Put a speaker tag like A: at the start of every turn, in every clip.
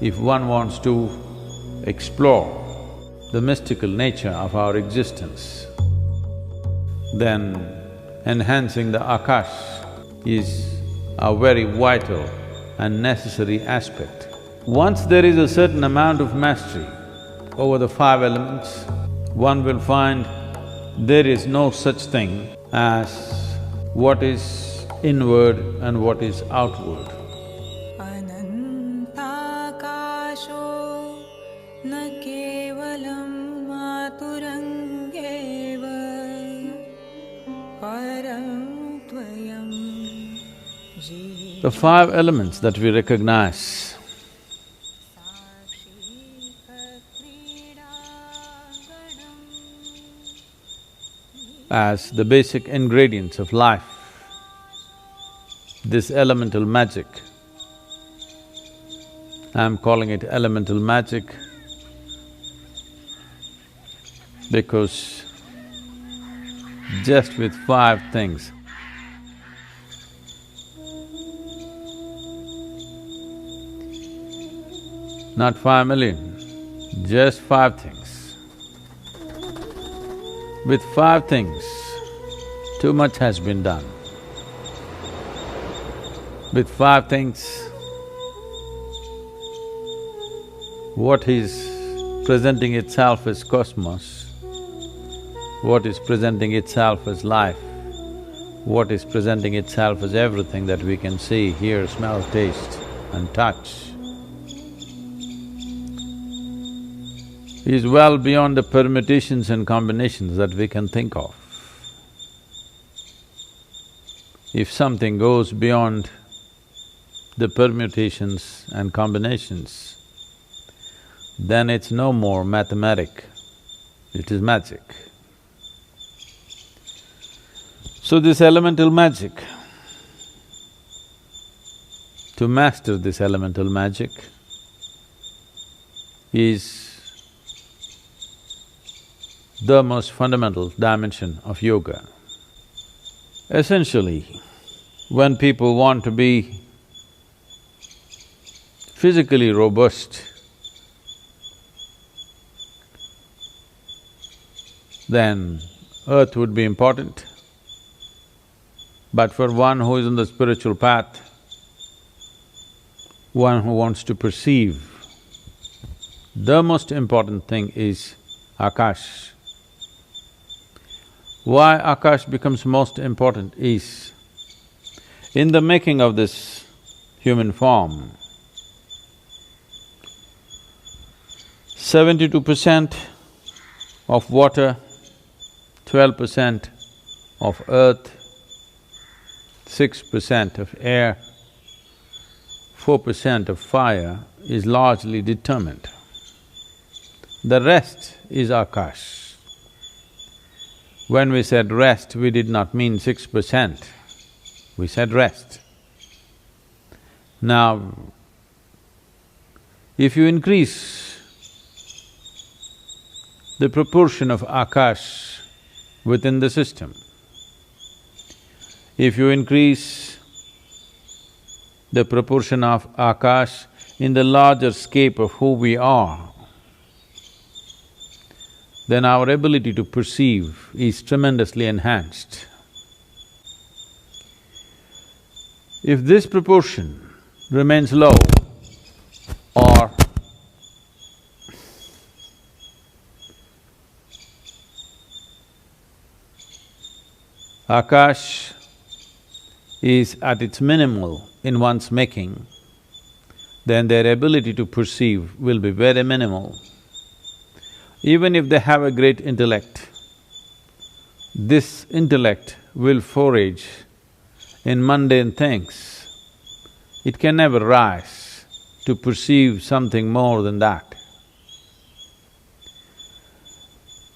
A: If one wants to explore the mystical nature of our existence, then enhancing the Akash is a very vital and necessary aspect. Once there is a certain amount of mastery over the five elements, one will find there is no such thing as what is inward and what is outward. The five elements that we recognize as the basic ingredients of life, this elemental magic, I'm calling it elemental magic because just with five things, not 5 million, just five things. With five things, too much has been done. With five things, what is presenting itself as cosmos, what is presenting itself as life, what is presenting itself as everything that we can see, hear, smell, taste and touch, is well beyond the permutations and combinations that we can think of. If something goes beyond the permutations and combinations, then it's no more mathematic, it is magic. So this elemental magic, to master this elemental magic is the most fundamental dimension of yoga. Essentially, when people want to be physically robust, then earth would be important. But for one who is on the spiritual path, one who wants to perceive, the most important thing is Akash. Why Akash becomes most important is, in the making of this human form, 72% of water, 12% of earth, 6% of air, 4% of fire is largely determined. The rest is Akash. When we said rest, we did not mean 6%, we said rest. Now, if you increase the proportion of Akash within the system, if you increase the proportion of Akash in the larger scape of who we are, then our ability to perceive is tremendously enhanced. If this proportion remains low or Akash is at its minimal in one's making, then their ability to perceive will be very minimal. Even if they have a great intellect, this intellect will forage in mundane things. It can never rise to perceive something more than that.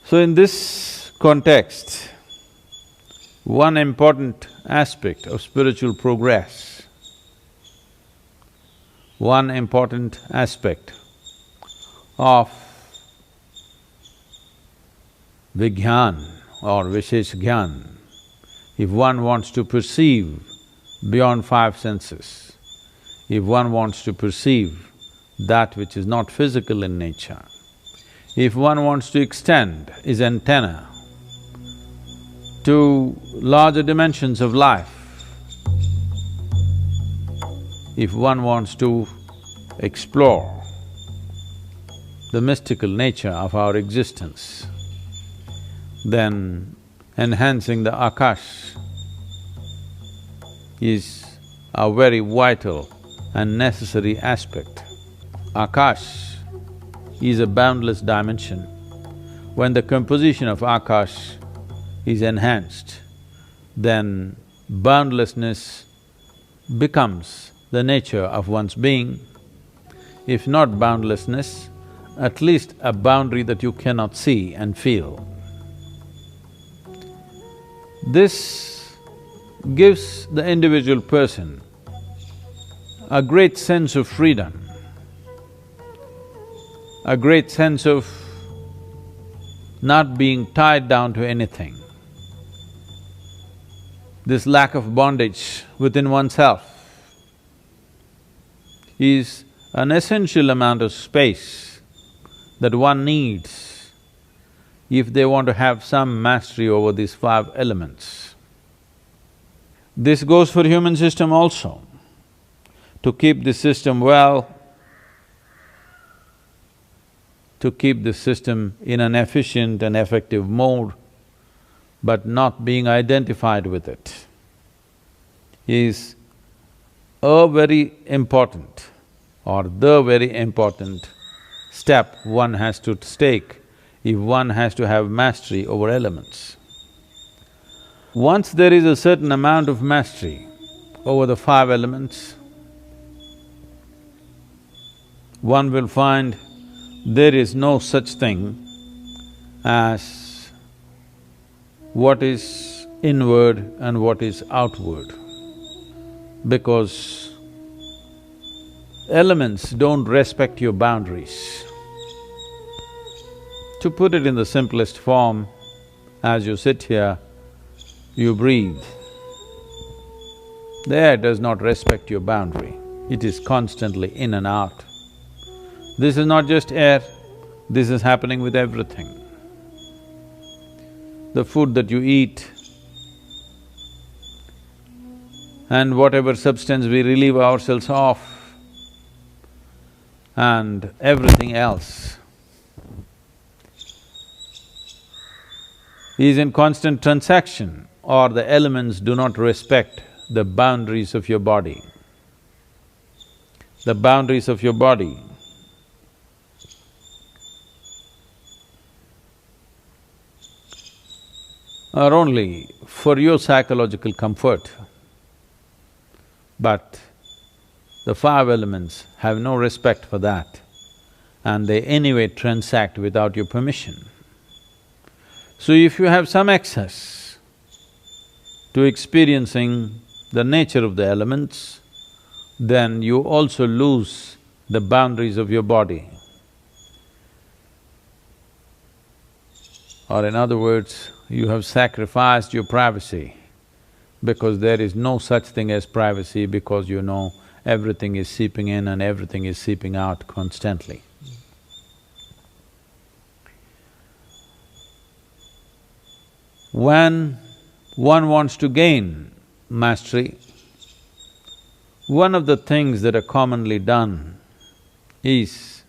A: So in this context, one important aspect of spiritual progress, one important aspect of Vigyan or Vishesh Gyan, if one wants to perceive beyond five senses, if one wants to perceive that which is not physical in nature. If one wants to extend his antenna to larger dimensions of life, if one wants to explore the mystical nature of our existence, then enhancing the Akash is a very vital and necessary aspect. Akash is a boundless dimension. When the composition of Akash is enhanced, then boundlessness becomes the nature of one's being. If not boundlessness, at least a boundary that you cannot see and feel. This gives the individual person a great sense of freedom, a great sense of not being tied down to anything. This lack of bondage within oneself is an essential amount of space that one needs if they want to have some mastery over these 5 elements. This goes for human system also. To keep this system well, to keep this system in an efficient and effective mode, but not being identified with it, is a very important or the very important step one has to take if one has to have mastery over elements. Once there is a certain amount of mastery over the 5 elements, one will find there is no such thing as what is inward and what is outward, because elements don't respect your boundaries. To put it in the simplest form, as you sit here, you breathe. The air does not respect your boundary, it is constantly in and out. This is not just air, this is happening with everything. The food that you eat and whatever substance we relieve ourselves of and everything else is in constant transaction, or the elements do not respect the boundaries of your body. The boundaries of your body are only for your psychological comfort, but the 5 elements have no respect for that, and they anyway transact without your permission. So if you have some access to experiencing the nature of the elements, then you also lose the boundaries of your body. Or in other words, you have sacrificed your privacy, because there is no such thing as privacy, because you know everything is seeping in and everything is seeping out constantly. When one wants to gain mastery, one of the things that are commonly done is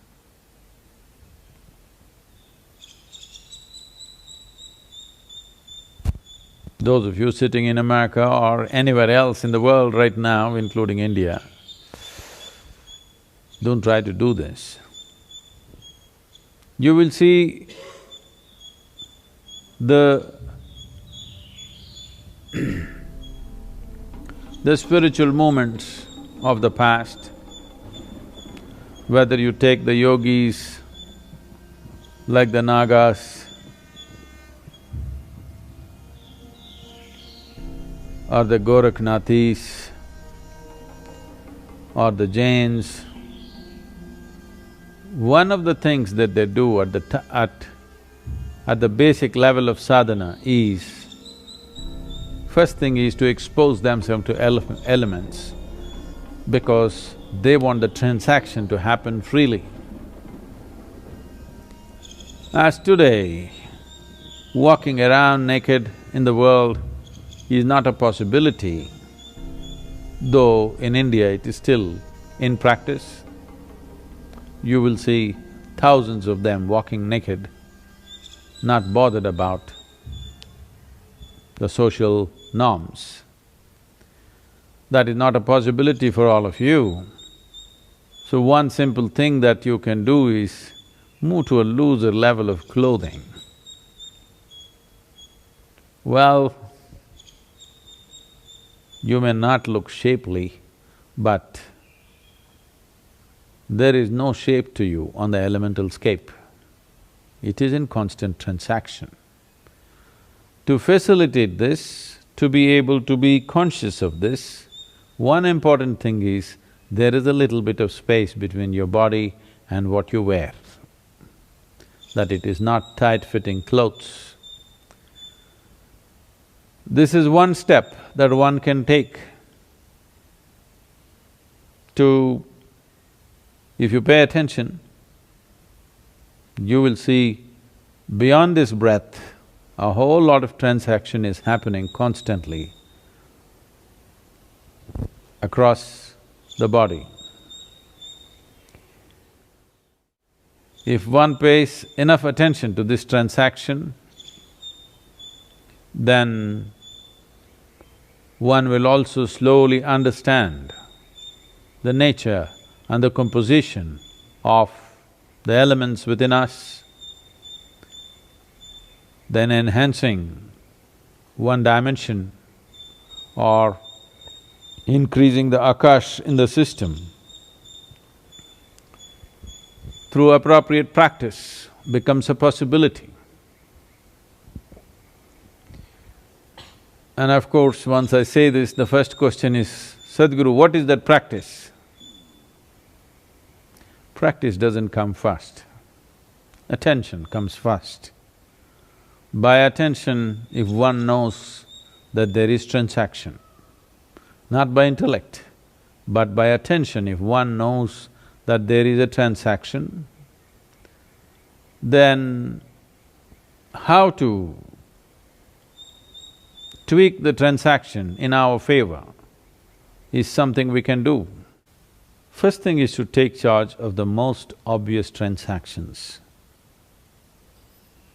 A: those of you sitting in America or anywhere else in the world right now, including India, don't try to do this. You will see the the spiritual movements of the past, whether you take the yogis like the Nagas or the Gorakhnathis or the Jains, one of the things that they do at the basic level of sadhana is, first thing is to expose themselves to elements, because They want the transaction to happen freely. As today, walking around naked in the world is not a possibility, though in India it is still in practice. You will see thousands of them walking naked, not bothered about the social norms. That is not a possibility for all of you. So one simple thing that you can do is move to a looser level of clothing. Well, you may not look shapely, but there is no shape to you on the elemental scape. It is in constant transaction. To facilitate this, to be able to be conscious of this, one important thing is there is a little bit of space between your body and what you wear, that it is not tight-fitting clothes. This is one step that one can take to… If you pay attention, you will see beyond this breath, a whole lot of transaction is happening constantly across the body. If one pays enough attention to this transaction, then one will also slowly understand the nature and the composition of the elements within us, then enhancing one dimension or increasing the akash in the system through appropriate practice becomes a possibility. And of course, once I say this, the first question is, Sadhguru, what is that practice? Practice doesn't come first, attention comes first. By attention, if one knows that there is transaction, not by intellect, but by attention, if one knows that there is a transaction, then how to tweak the transaction in our favor is something we can do. First thing is to take charge of the most obvious transactions.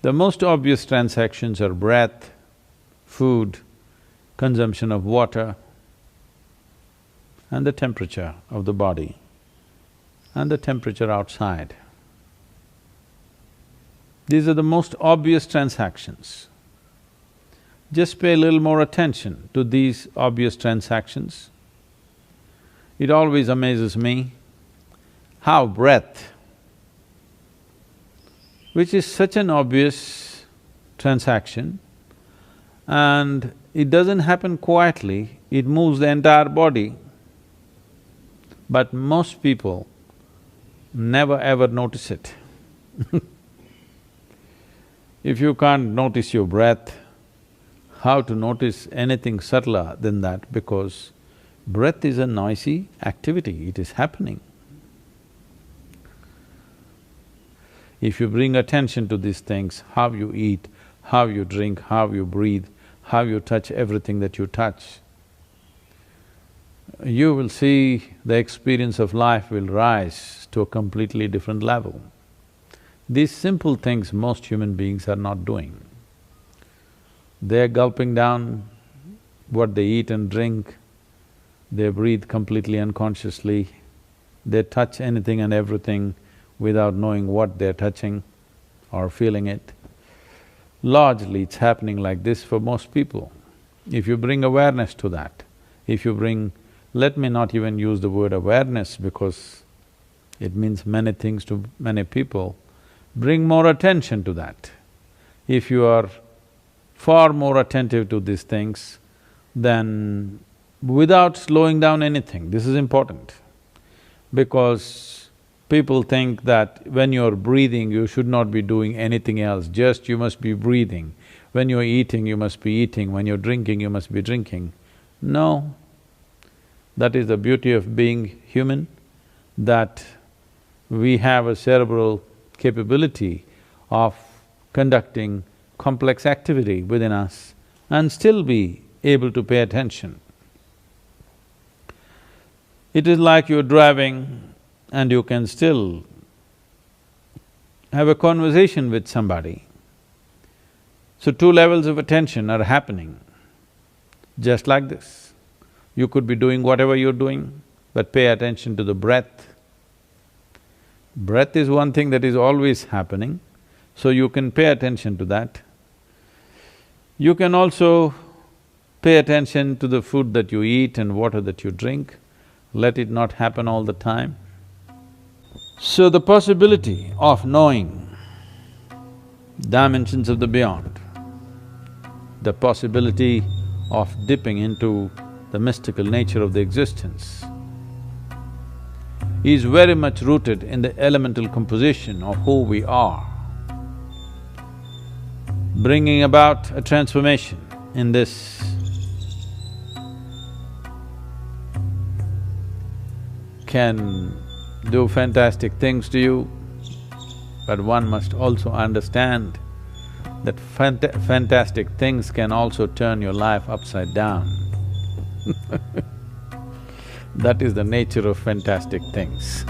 A: The most obvious transactions are breath, food, consumption of water, and the temperature of the body, and the temperature outside. These are the most obvious transactions. Just pay a little more attention to these obvious transactions. It always amazes me how breath, which is such an obvious transaction, and it doesn't happen quietly, it moves the entire body. But most people never ever notice it. If you can't notice your breath, how to notice anything subtler than that, because breath is a noisy activity, it is happening. If you bring attention to these things, how you eat, how you drink, how you breathe, how you touch everything that you touch, you will see the experience of life will rise to a completely different level. These simple things most human beings are not doing. They're gulping down what they eat and drink, they breathe completely unconsciously, they touch anything and everything without knowing what they're touching or feeling it. Largely it's happening like this for most people. If you bring awareness to that, if you bring… let me not even use the word awareness because it means many things to many people, bring more attention to that. If you are far more attentive to these things, then without slowing down anything, this is important. Because people think that when you're breathing, you should not be doing anything else, just you must be breathing. When you're eating, you must be eating, when you're drinking, you must be drinking. No, that is the beauty of being human, that we have a cerebral capability of conducting complex activity within us and still be able to pay attention. It is like you're driving and you can still have a conversation with somebody. So two levels of attention are happening, just like this. You could be doing whatever you're doing, but pay attention to the breath. Breath is one thing that is always happening, so you can pay attention to that. You can also pay attention to the food that you eat and water that you drink. Let it not happen all the time. So the possibility of knowing dimensions of the beyond, the possibility of dipping into the mystical nature of the existence is very much rooted in the elemental composition of who we are. Bringing about a transformation in this can do fantastic things to you, but one must also understand that fantastic things can also turn your life upside down. That is the nature of fantastic things.